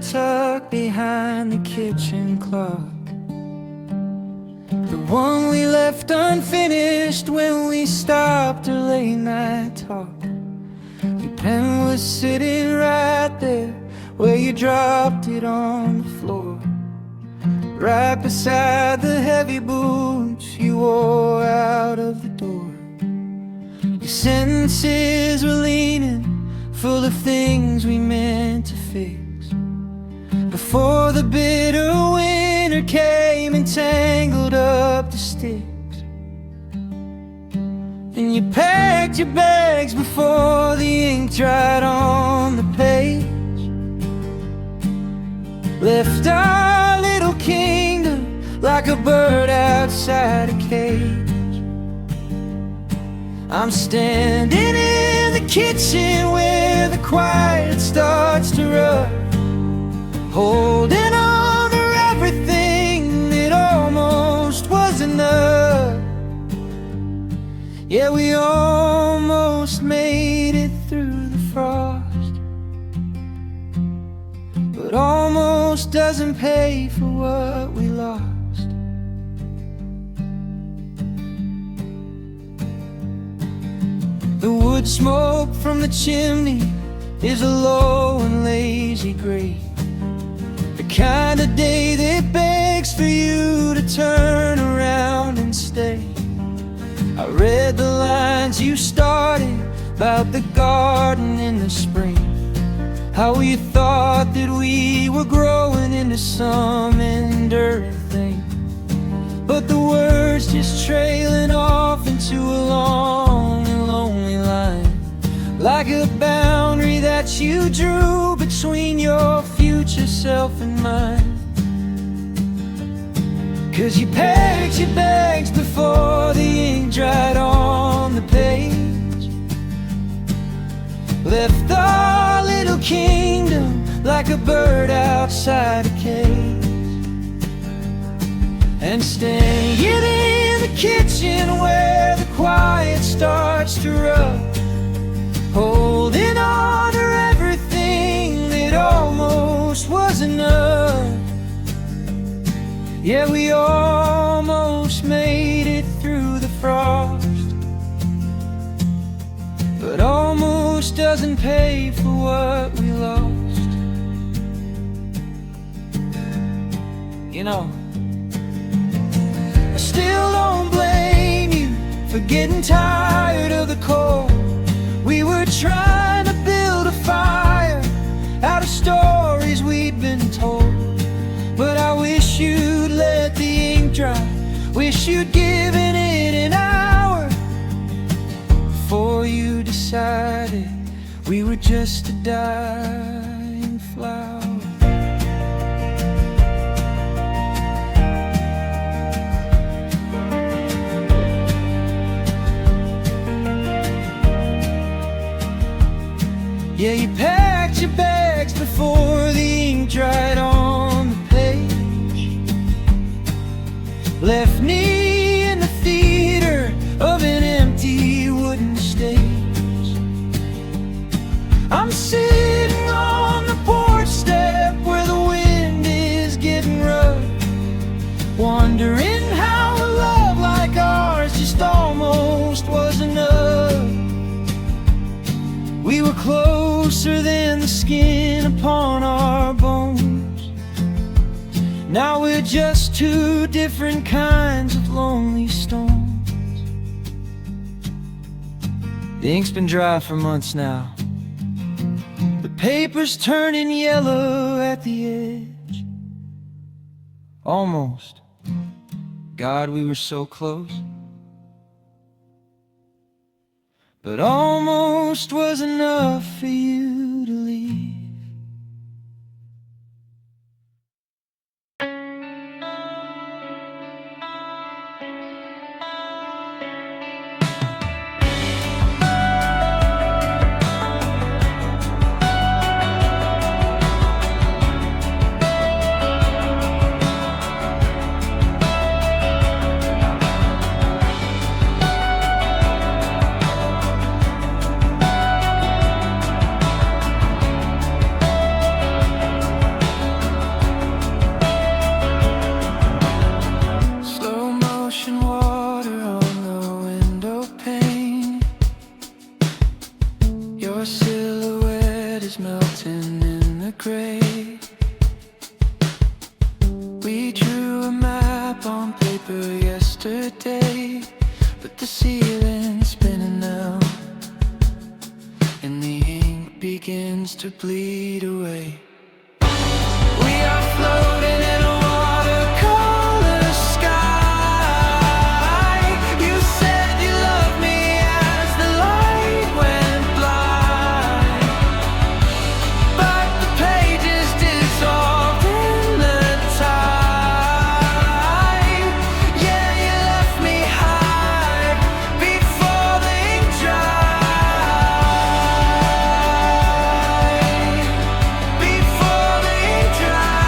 tucked behind the kitchen clock, the one we left unfinished when we stopped our late night talk. Your pen was sitting right there where you dropped it on the floor, right beside the heavy boots you wore out of the door. Your sentences were leaning, full of things we meant to fix, before the bitter winter came and tangled up the sticks. And you packed your bags before the ink dried on the page, left our little kingdom like a bird outside a cage. I'm standing in the kitchen where the quiet starts to rust, holding on to everything that almost was enough. Yeah, we almost made it through the frost, but almost doesn't pay for what we lost. The wood smoke from the chimney is a low and lazy grate, the kind of day that begs for you to turn around and stay. I read the lines you started about the garden in the spring, how you thought that we were growing into some enduring thing, but the words just trailing off into a long and lonely line, like a boundary that you drew between your future self and mine. 'Cause you packed your bags before the ink dried on the page, left our little kingdom like a bird outside a cage. And staying in the kitchen where the quiet starts to rub, holding on to everything that almost was enough. Yeah, we almost made it through the frost, but almost doesn't pay for what we lost. You know, I still don't blame you for getting tired of the cold. We were trying to build a fire out of stories we'd been told, but I wish you'd let the ink dry, wish you'd given it an hour before you decided we were just a dying flower. Yeah, you packed your bags before the ink dried on the page, left me in the theater of an empty wooden stage. I'm sitting on the porch step where the wind is getting rough, wondering how a love like ours just almost was enough. We were closer than the skin upon our bones. Now we're just two different kinds of lonely stones. The ink's been dry for months now, the paper's turning yellow at the edge. Almost. God, we were so close, but almost was enough for you to leave. but the ceiling's spinning now, and the ink begins to bleed away. We are floating in a watercolor sky. You said you loved me as the light went blind, but the pages dissolved in the tide. Yeah, you left me high before the ink dried. Before the ink dried.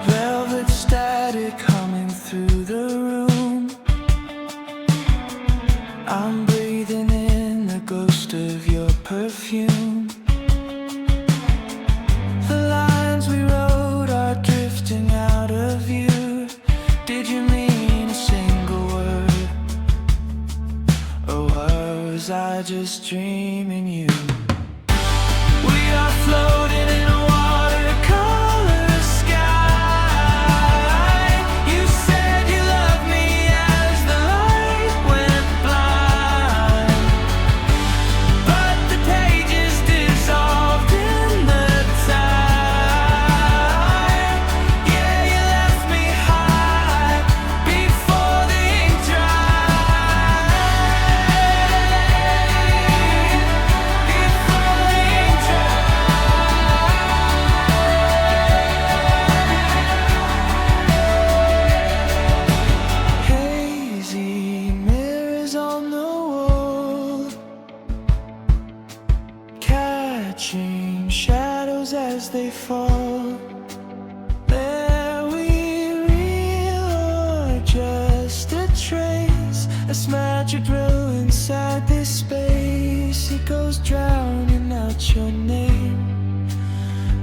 Velvet static coming through the room. I'm breathing in the ghost of your perfume. The lines we wrote are drifting out of view. Did you mean a single word, or was I just dreaming you? We are floating in a watercolor sky. You said you loved me as the light went blind, but the pages dissolved in the tide. Yeah, you left me high before the ink dried. Before the ink dried. Hazy mirrors on the wall, catching shadows as they fall. There we real or just a trace, a magic glow inside this space. It goes drowning out your name.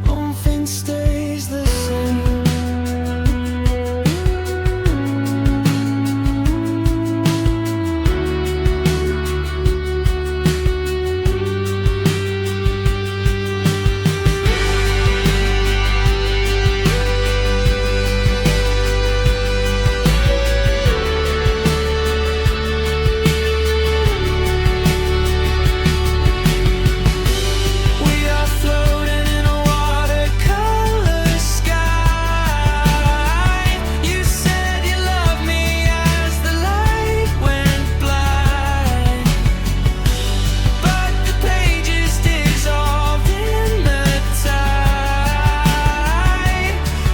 Nothing stays the same. We are floating in a watercolor sky. You said you loved me as the light went blind, but the pages dissolved in the tide.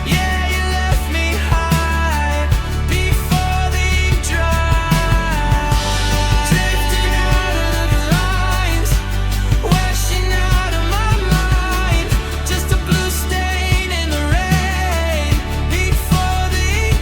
Yeah, you left me high before the ink dried. Drifting out of the lines, washing out of my mind, just a blue stain in the rain before the ink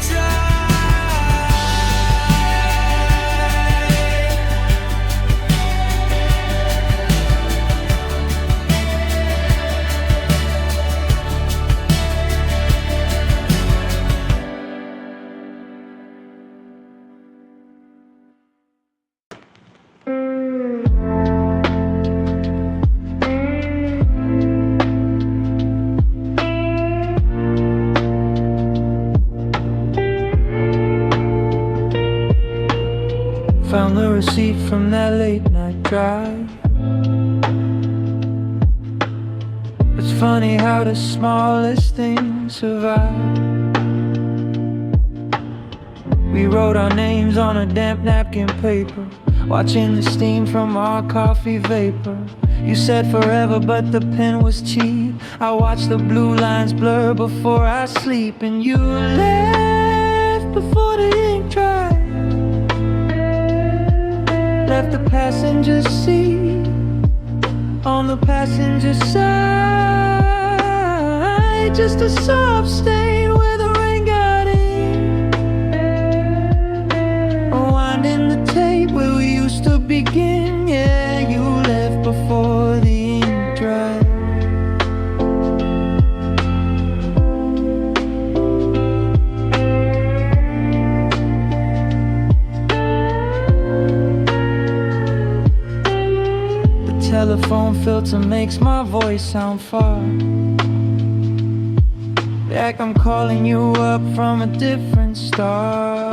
Found the receipt from that late night drive. It's funny how the smallest things survive. We wrote our names on a damp napkin paper, watching the steam from our coffee vapor. You said forever, but the pen was cheap. I watched the blue lines blur before I sleep, and you left before the ink dried. Left the passenger seat on the passenger side, just a soft stain where the rain got in. Winding the tape where we used to begin. Yeah, you left before the ink dried. telephone filter makes my voice sound far. like I'm calling you up from a different star.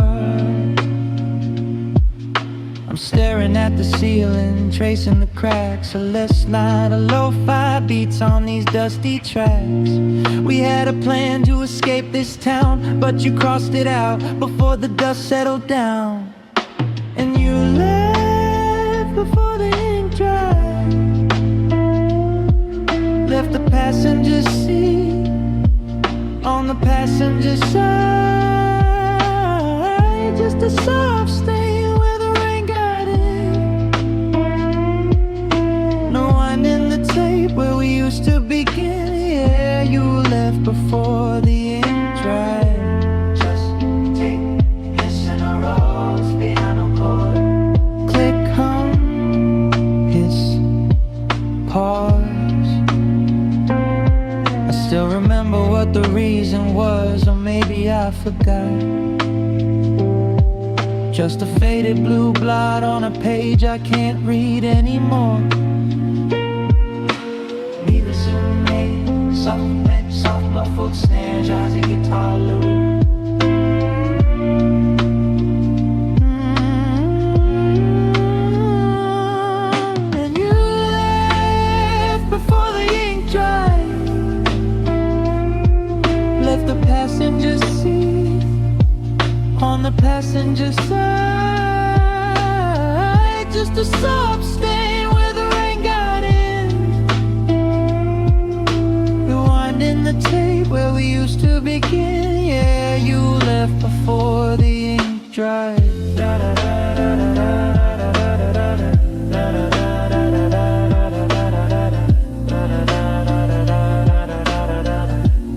I'm staring at the ceiling, tracing the cracks. A last night of lo-fi beats on these dusty tracks. We had a plan to escape this town, but you crossed it out before the dust settled down. And you left before the ink dried. Left the passenger seat on the passenger side. Just a soft stain where the rain got in. No winding the tape where we used to begin. Yeah, you left before the ink dried. Just take missing a rose behind a chord. Click home, hiss, pause. I still remember what the reason was, or maybe I forgot. Just a faded blue blot on a page I can't read anymore. Neither serenade, soft muffled snare, jazzy guitar loop. And you left before the ink dried. Left the passenger seat on the passenger side. Just a soft stain where the rain got in. Rewinding the tape where we used to begin. Yeah, you left before the ink dried.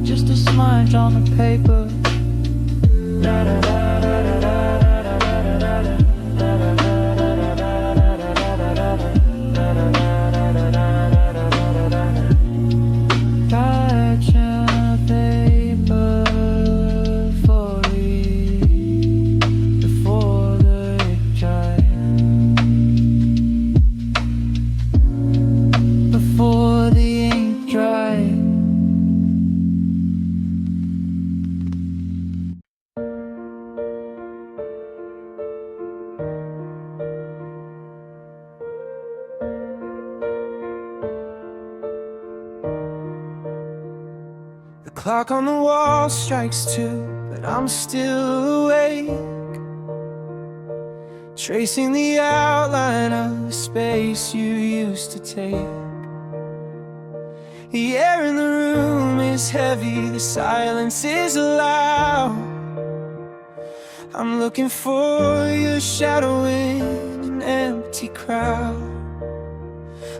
Just a smudge on the paper. The clock on the wall strikes 2, but I'm still awake, tracing the outline of the space you used to take. The air in the room is heavy, the silence is loud. I'm looking for your shadow in an empty crowd.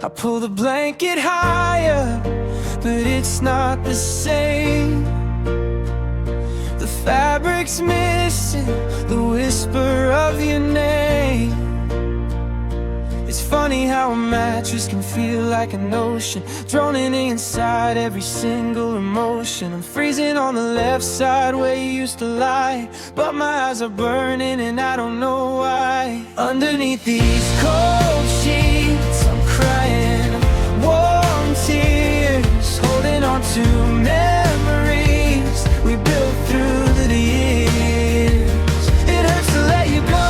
I pull the blanket higher, but it's not the same. The fabric's missing the whisper of your name. It's funny how a mattress can feel like an ocean, droning inside every single emotion. I'm freezing on the left side where you used to lie, but my eyes are burning and I don't know why. Underneath these cold sheets I'm crying warm tears, holding on to memories we built through the years. It hurts to let you go,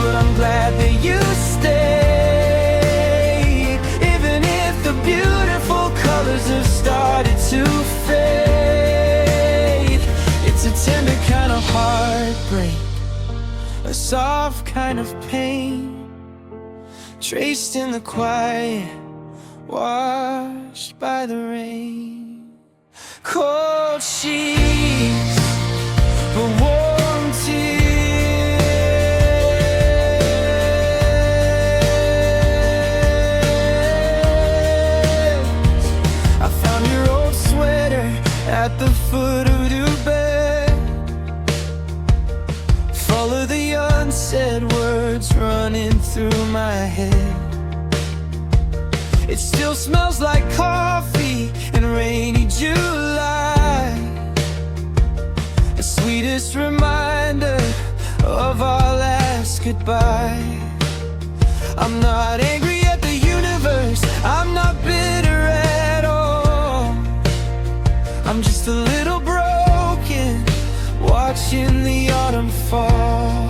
but I'm glad that you stayed. Even if the beautiful colors have started to fade. It's a tender kind of heartbreak, a soft kind of pain, traced in the quiet, washed by the rain. Cold sheets, but warm tears. I found your old sweater at the foot of your bed. Follow the unsaid words running through my head. It still smells like coffee and rainy July, the sweetest reminder of our last goodbye. I'm not angry at the universe, I'm not bitter at all. I'm just a little watching the autumn fall.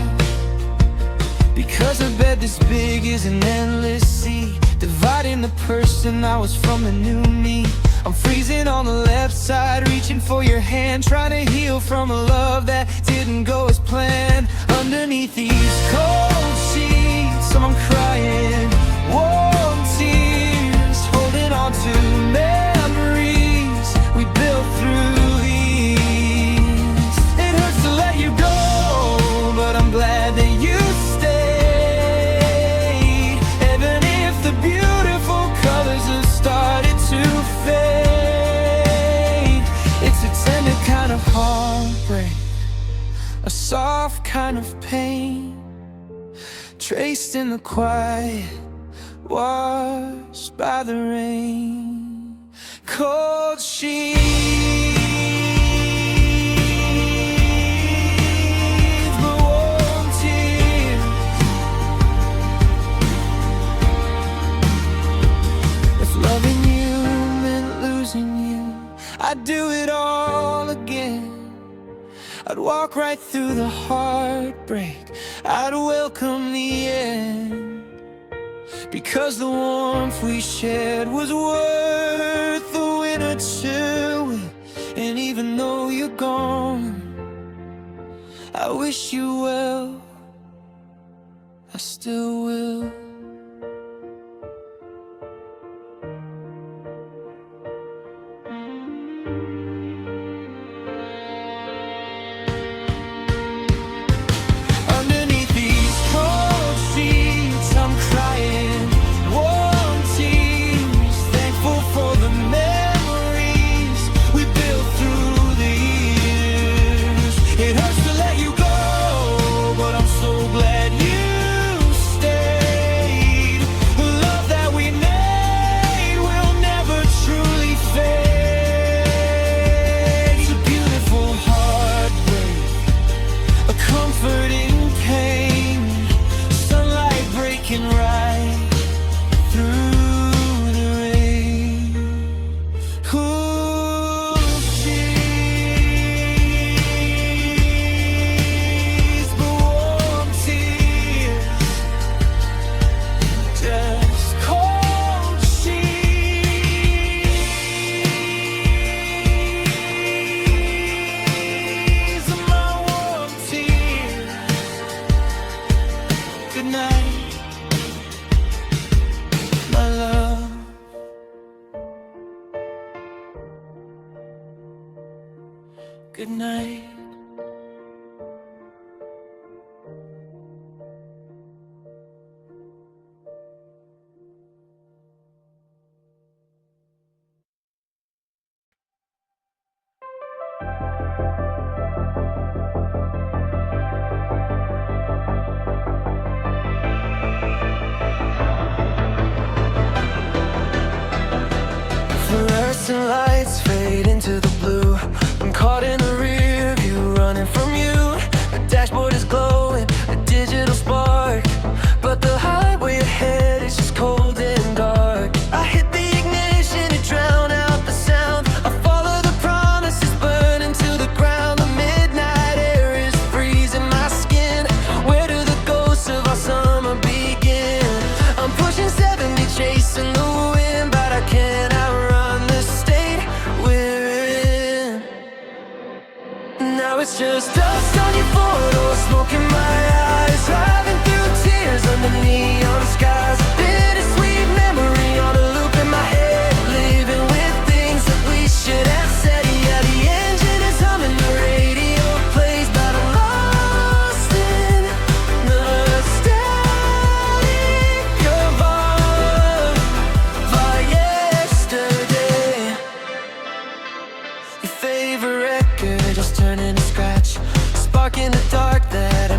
Because a bed this big is an endless sea, dividing the person I was from the new me. I'm freezing on the left side, reaching for your hand, trying to heal from a love that didn't go as planned. Underneath these cold sheets, I'm crying warm tears, holding on to memories we built through these. It hurts to let you go, but I'm glad that you stayed. Even if the beautiful colors have started to fade, it's a tender kind of heartbreak, a soft kind of pain, traced in the quiet, washed by the rain. Cold sheets, but warm tears. If loving you meant losing you, I'd do it all again. I'd walk right through the heartbreak, I'd welcome the end, because the warmth we shared was worth the winter chill. And even though you're gone, I wish you well, I still will. Good night. Fluorescent lights fade into the blue. I'm caught in the rear view, running from you. The dashboard is glowing, a digital spark, but the highway ahead is just cold and dark. I hit the ignition to drown out the sound. I follow the promises burning to the ground. The midnight air is freezing my skin. Where do the ghosts of our summer begin? I'm pushing 70, chasing the wind, but I can't outrun the state we're in. Now it's just dust on your four-door, smoke in my eyes, driving through tears under neon skies. Bittersweet memory on a loop in my head, living with things that we should have said. Yeah, the engine is humming, the radio plays, but I'm lost in the static of yesterday. Your favorite record just turning to scratch, spark in the dark that I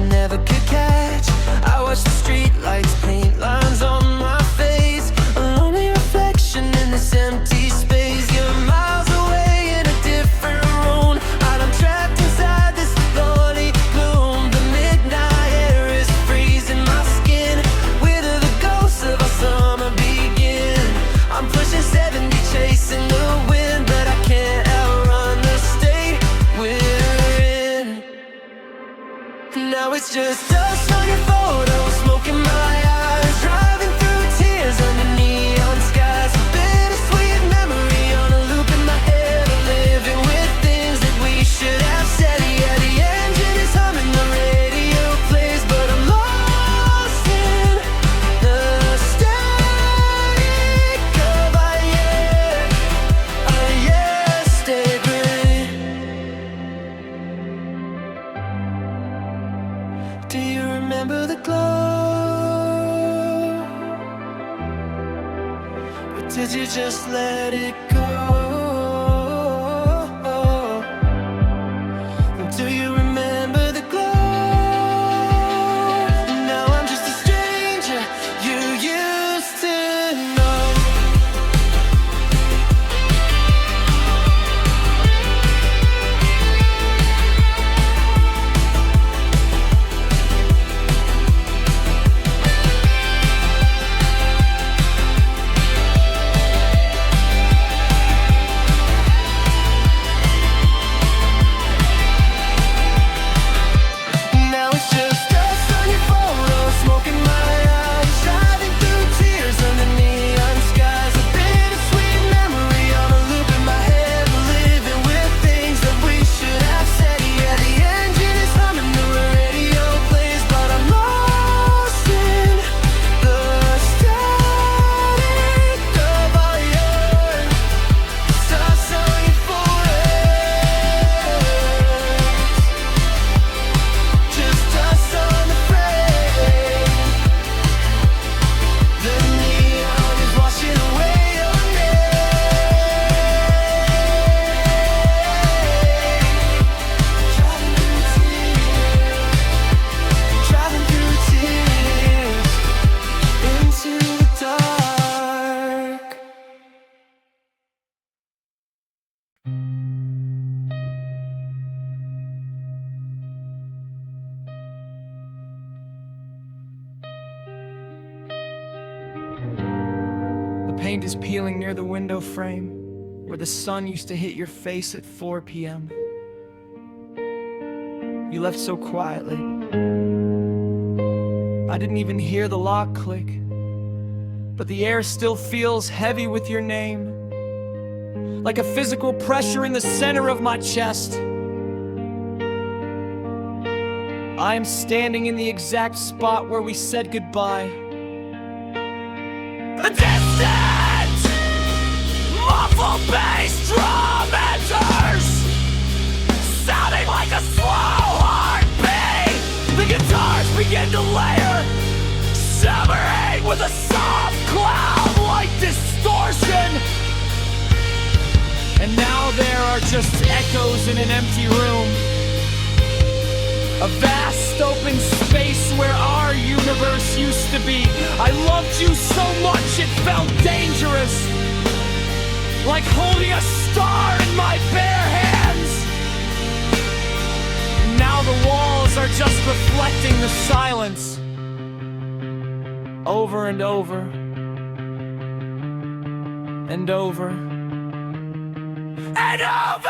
Now it's just dust on your photo, smoke in my eyes, driving through tears under neon skies. A bittersweet memory on a loop in my head, living with things that we should have said. Yeah, the engine is humming, the radio plays, but I'm lost in the static of a yesterday. Do you remember the glow? Or did you just let it go? Do you remember the glow? Now I'm just a stranger you used to know. Now it's just dust on your photo, smoke in my eyes, driving through tears under neon skies. A bittersweet memory on a loop in my head, living with things that we should have said. Yeah, the engine is humming, the radio plays, but I'm lost in the static of our years. Dust on your forehead, just dust on the frame. The neon is washing away your name. Driving through tears into the dark. The paint is peeling near the window frame, where the sun used to hit your face at 4 p.m. You left so quietly, I didn't even hear the lock click, but the air still feels heavy with your name, like a physical pressure in the center of my chest. I am standing in the exact spot where we said goodbye. The distant, muffled bass drum enters, sounding like a slow heartbeat. The guitars begin to layer, severing with a soft cloud-like distortion. And now there are just echoes in an empty room, a vast open space where our universe used to be. I loved you so much it felt dangerous, like holding a star in my bare hands. Now the walls are just reflecting the silence, over and over and over and over.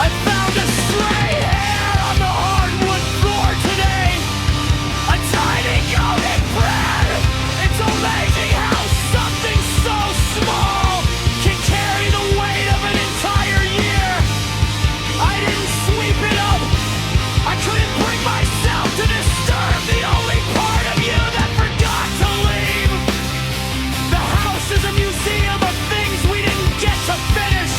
I found a stray hair on the hardwood floor today, a tiny golden bread. It's amazing how something so small can carry the weight of an entire year. I didn't sweep it up. I couldn't bring myself to disturb the only part of you that forgot to leave. The house is a museum of things we didn't get to finish.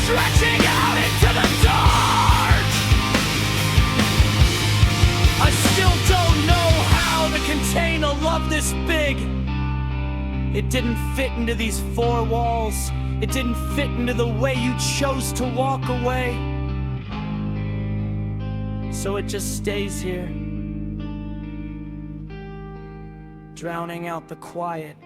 Stretching out into the dark. I still don't know how to contain a love this big. It didn't fit into these four walls. It didn't fit into the way you chose to walk away. So it just stays here, drowning out the quiet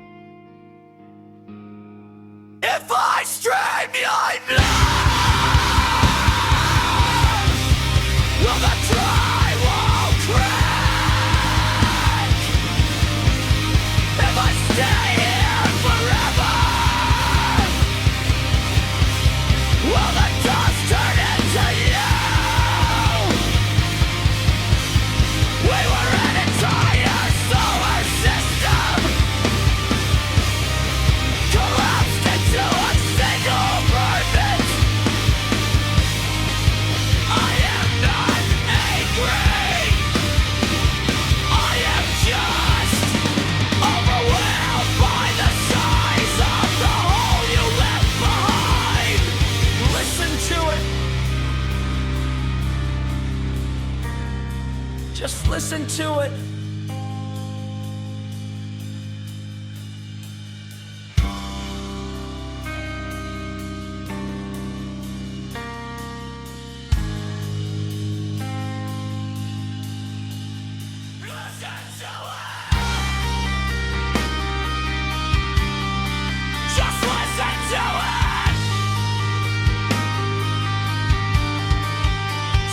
the drywall crack? If I stay here forever, will the dust turn into you? We were an entire solar system, collapsed into a single purpose. I am not angry, I am just overwhelmed by the size of the hole you left behind. Listen to it. Just listen to it. Listen to it. Just listen to it.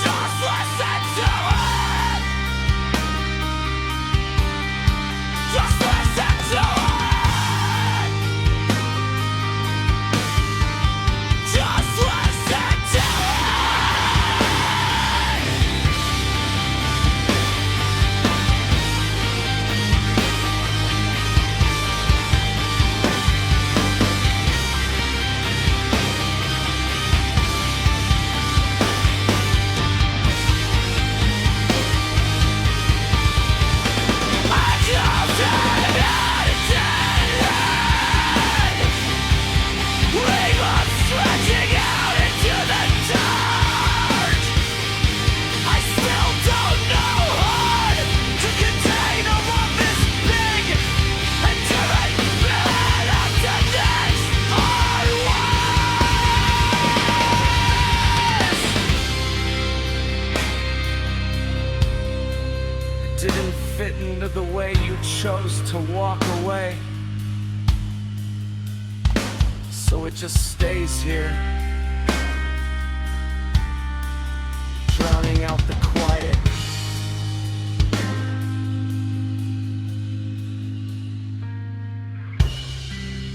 Just listen to it. Just listen to it. Just listen to it. Didn't fit into the way you chose to walk away, so it just stays here, drowning out the quiet.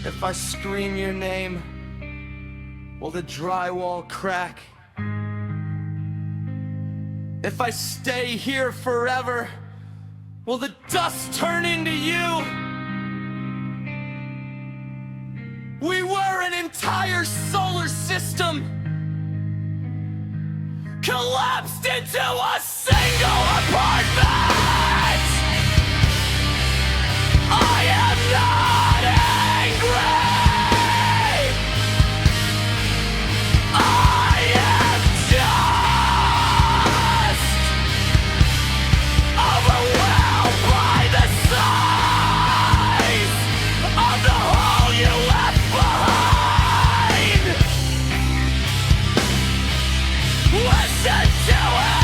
If I scream your name, will the drywall crack? If I stay here forever, will the dust turn into you? We were an entire solar system, collapsed into a single apartment. I am not angry, I am just overwhelmed by the size of the hole you left behind. Listen to it.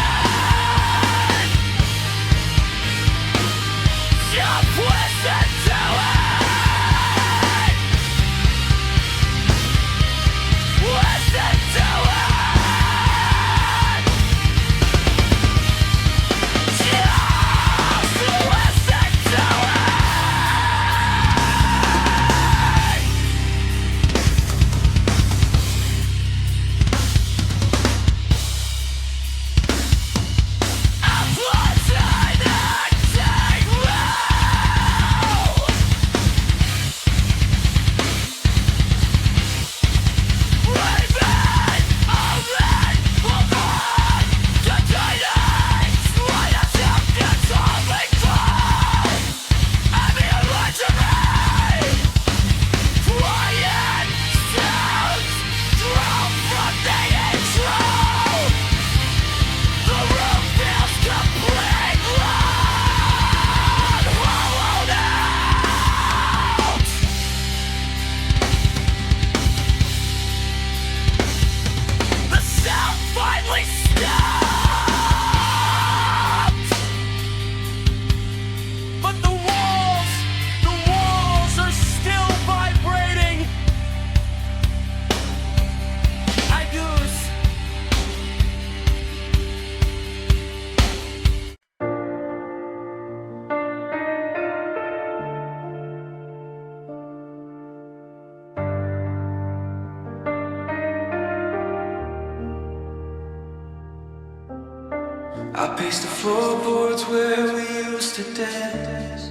paced the floorboards where we used to dance.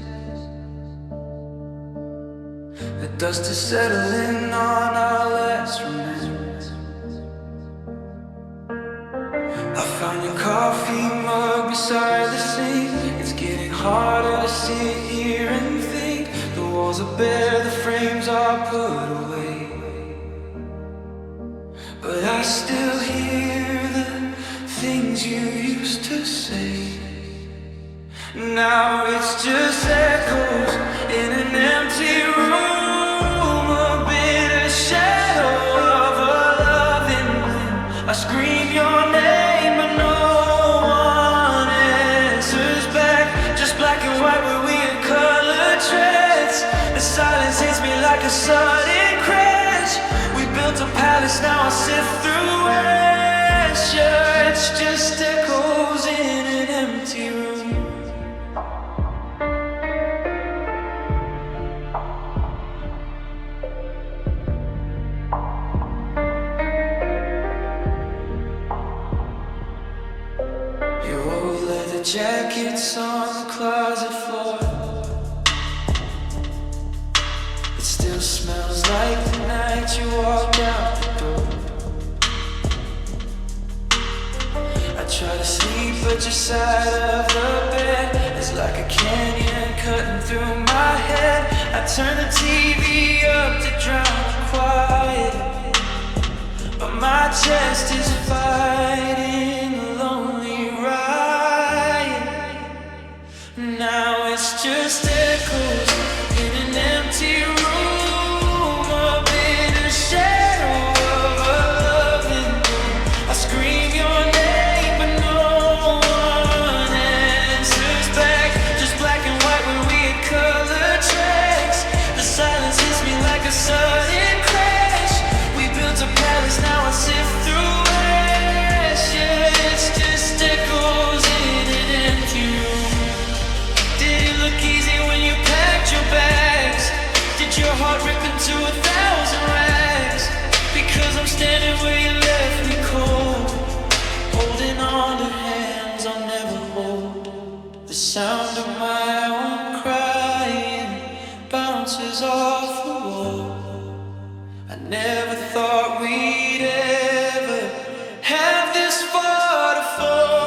The dust is settling on our last romance. I found your coffee mug beside the sink. It's getting harder to sit here and think. The walls are bare, the frames are put away, but I still hear the things you used to say. Now it's just echoes in an empty room, a bitter shadow of a loving wind. I scream your name but no one answers back. Just black and white where we had colored threads. The silence hits me like a sudden crash. We built a palace, now I sift through ash. Yeah, it's just echoes in an empty room. Your old leather jackets on the closet floor. It still smells like the night you walked out the door. I try to sleep but your side of the bed is like a canyon cutting through my head. I turn the TV up to drown the quiet, but my chest is fighting a lonely riot. Now it's just echoes in an empty room, a bitter shadow of a loving room. I scream your name but no one answers back. Just black and white when we had colored tracks. The silence hits me like a sudden crash. We built a palace, now I sift through ash. Yeah, it's just echoes in an empty room. Did it look easy when you packed your bags? Did your heart rip into 1,000 rags? Because I'm standing where you left me cold, holding on to hands I'll never hold. The sound of my own crying bounces off the wall. I never thought we'd ever have this far to fall.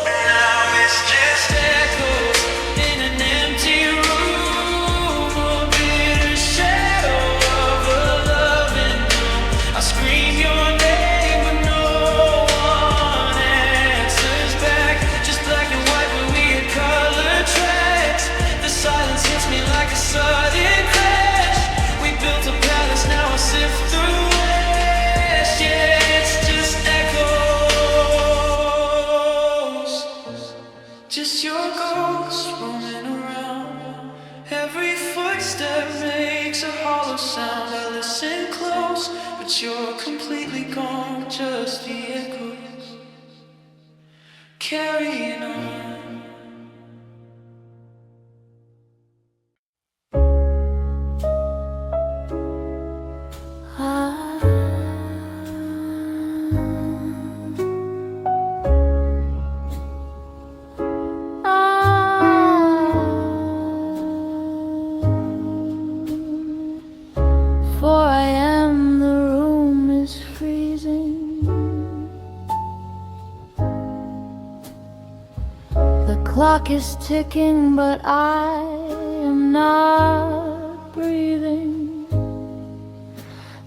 Now it's just echoes in an empty room, a bitter shadow of a loving room. I scream your name but no one answers back. Just black and white when we had colored tracks. The silence hits me like a sudden crash. We built a palace, now I sift through ash. Yeah, it's just echoes, just your ghost roaming around. Every footstep makes a hollow sound. I listen close, but you're completely gone. Just the echoes carrying on. Clock is ticking, but I am not breathing.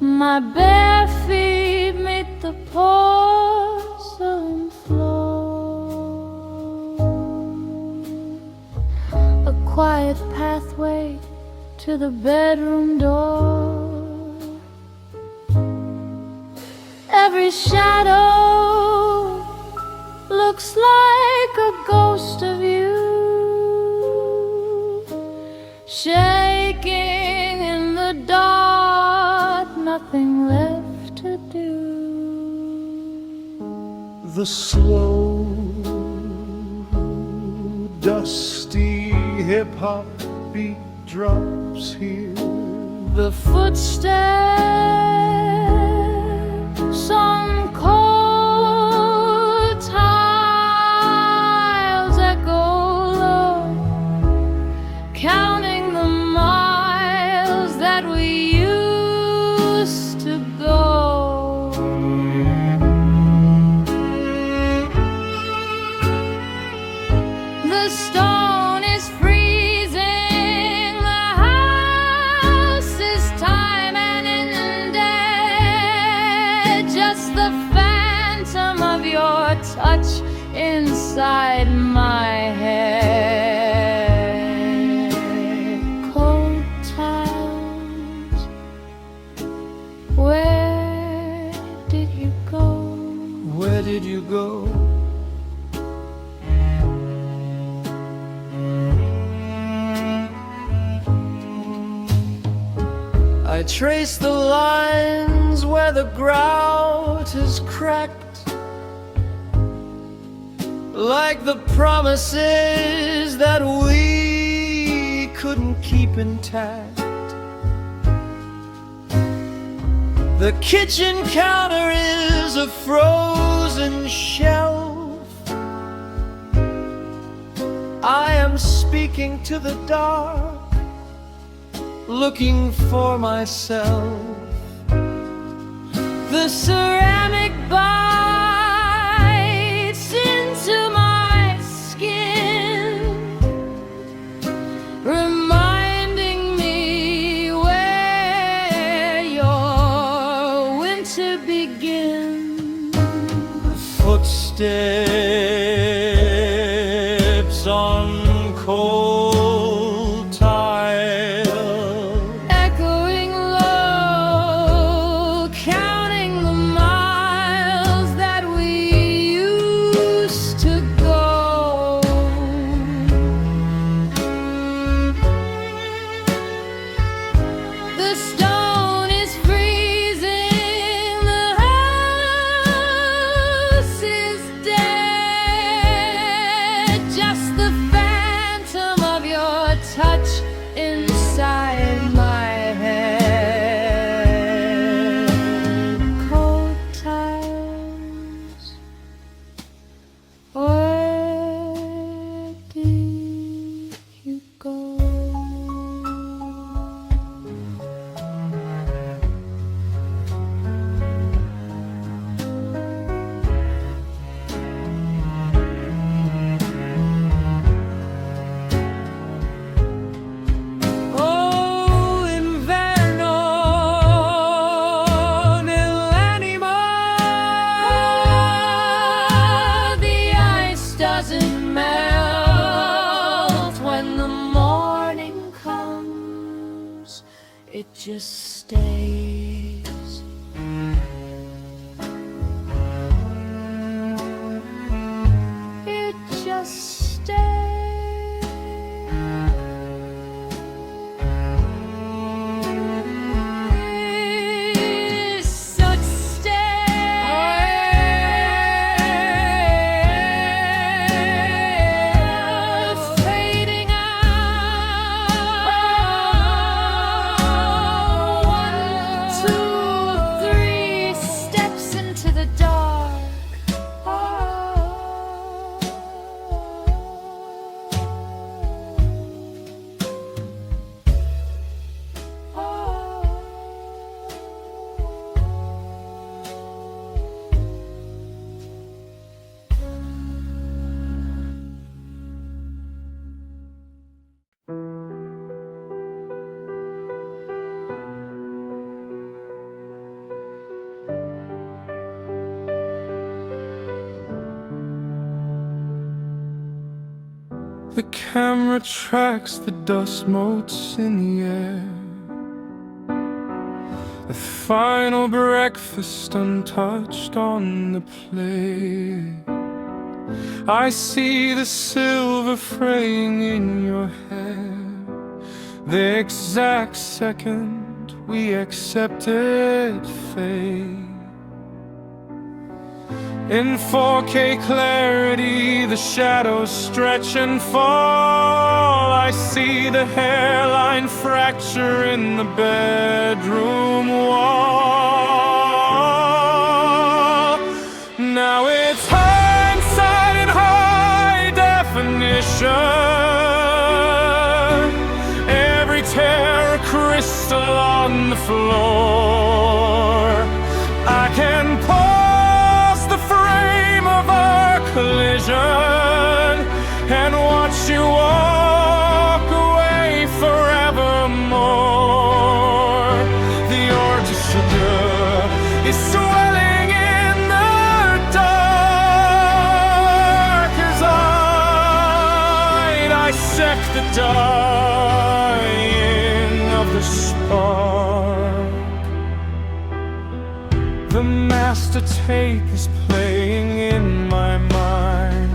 My bare feet meet the porcelain floor. A quiet pathway to the bedroom door. Every shadow looks like a ghost of you, shaking in the dark, nothing left to do. The slow, dusty hip-hop beat drops here. The footsteps on touch inside my head. Cold times, where did you go? Where did you go? I trace the lines where the grout is cracked, like the promises that we couldn't keep intact. The kitchen counter is a frozen shelf. I am speaking to the dark, looking for myself. The ceramic bites into my skin, reminding me where your winter begins. Footsteps on cold tile, echoing low, counting the miles that we used to go. The stone is freezing, the house is dead, just the phantom of your touch inside my head. Cold times, where did you go? oh inverno nell'anima. The ice doesn't melt when the morning comes, it just stays. It just stays. So it stays, fading out. 1, 2, 3 steps into the dark. The camera tracks the dust motes in the air, the final breakfast untouched on the plate. I see the silver fraying in your hair, the exact second we accepted fate. In 4K clarity, the shadows stretch and fall. I see the hairline fracture in the bedroom wall. Now it's hindsight in high definition, every tear a crystal on the floor. I can pause the frame of our collision and watch you walk away forevermore. The urge to sugar is swelling in the dark. dissect the dying of the spark. The master tape is playing in my mind.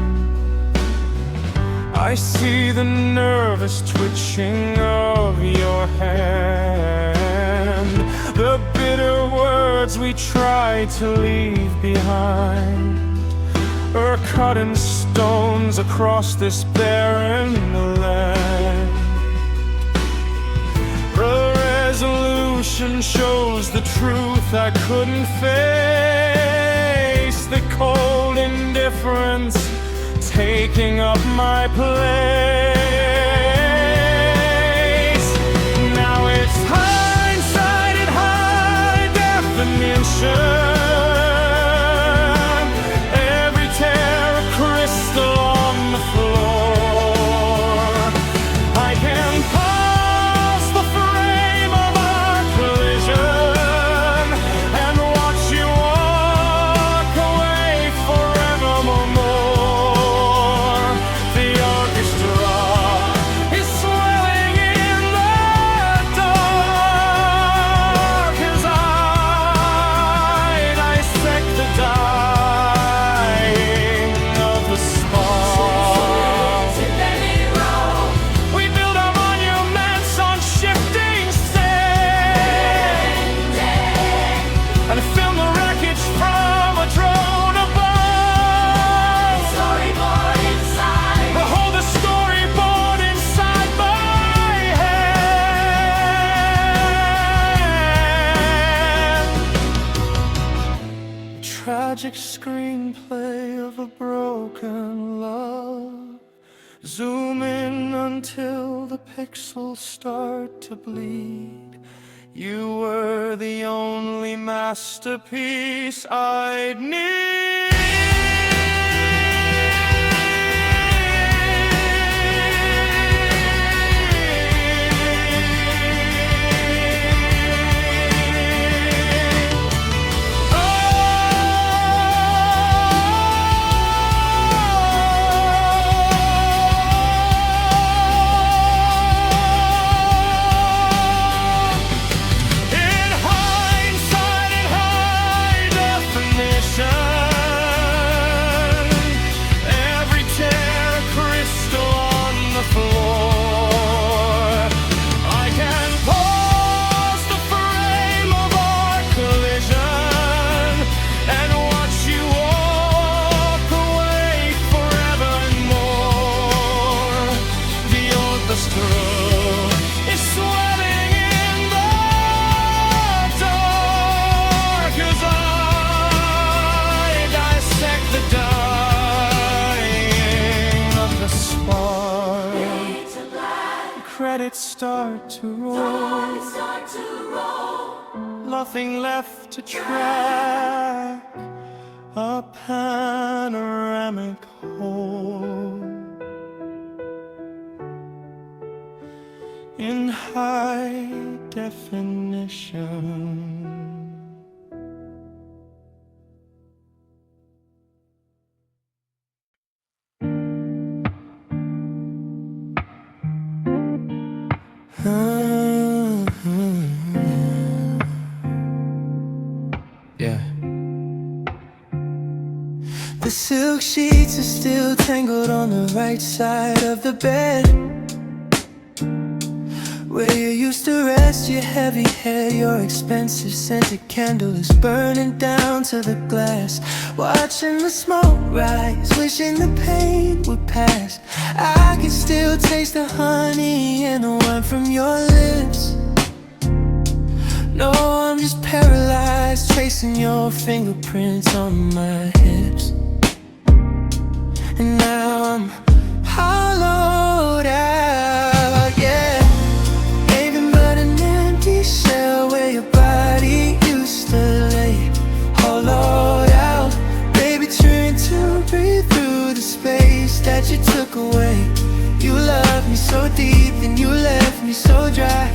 I see the nervous twitching of your hand, the bitter words we try to leave behind are cut in stones across this barren land. The resolution shows the truth I couldn't face, the cold indifference taking up my place. Now it's hindsight and high definition. Every tear a crystal on the floor. I can pulse the frame of our collision and watch you walk away forevermore. The orchestra is swelling in the dark as I dissect the dying of the spark. We build our monuments on shifting sand and film the wreckage from a drone above. Behold the storyboard inside my hand. Tragic screenplay of a broken love. Zoom in until the pixels start to bleed. You were the only masterpiece I'd need. In hindsight and high definition, every tear a crystal on the floor. I can pause the frame of our collision and watch you walk away forevermore. The orchestra is swelling in the dark as I dissect the dying of the spark. Credits start to roll, nothing left to track, a panoramic whole in high definition. Yeah. The silk sheets are still tangled on the right side of the bed, where you used to rest your heavy head. Your expensive scented candle is burning down to the glass. Watching the smoke rise, wishing the pain would pass. I can still taste the honey and the wine from your lips. No, I'm just paralyzed, tracing your fingerprints on my hips. And now I'm hollowed out, yeah. Ain't but an empty shell where your body used to lay. Hollowed out, baby, trying to breathe through the space that you took away. You loved me so deep, then you left me so dry.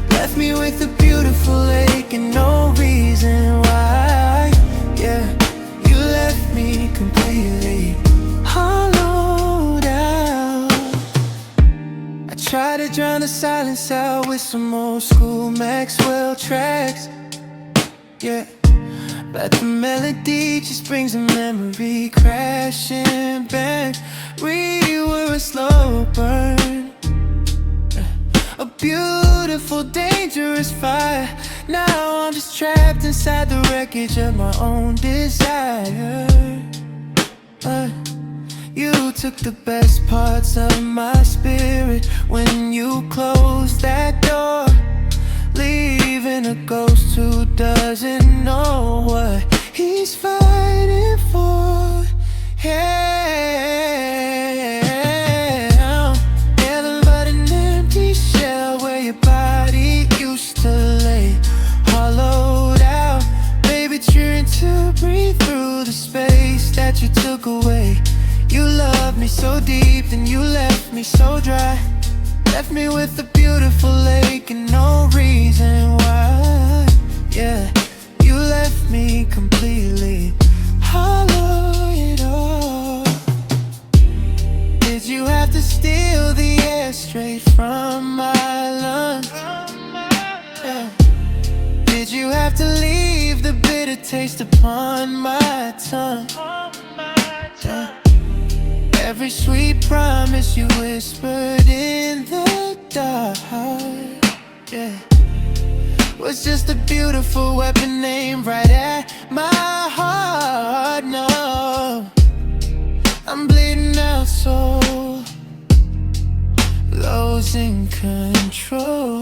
Left me with a beautiful lake and no reason why. Yeah, you left me completely hollowed out. drown the silence out with some old school Maxwell tracks. Yeah, but the melody just brings a memory crashing back. We were a slow burn, a beautiful, dangerous fire. Now I'm just trapped inside the wreckage of my own desire. You took the best parts of my spirit when you closed that door, leaving a ghost who doesn't know what he's fighting for. Yeah, nothing but an empty shell where your body used to lay, hollowed out. Baby, trying to breathe through the space that you took away. You loved me so deep, then you left me so dry. Left me with a beautiful lake and no reason why. Yeah, you left me completely hollow it all. Did you have to steal the air straight from my lungs? Yeah. Did you have to leave the bitter taste upon my tongue? Yeah. Every sweet promise you whispered in the dark, yeah, was just a beautiful weapon aimed right at my heart. No, I'm bleeding out, so losing control.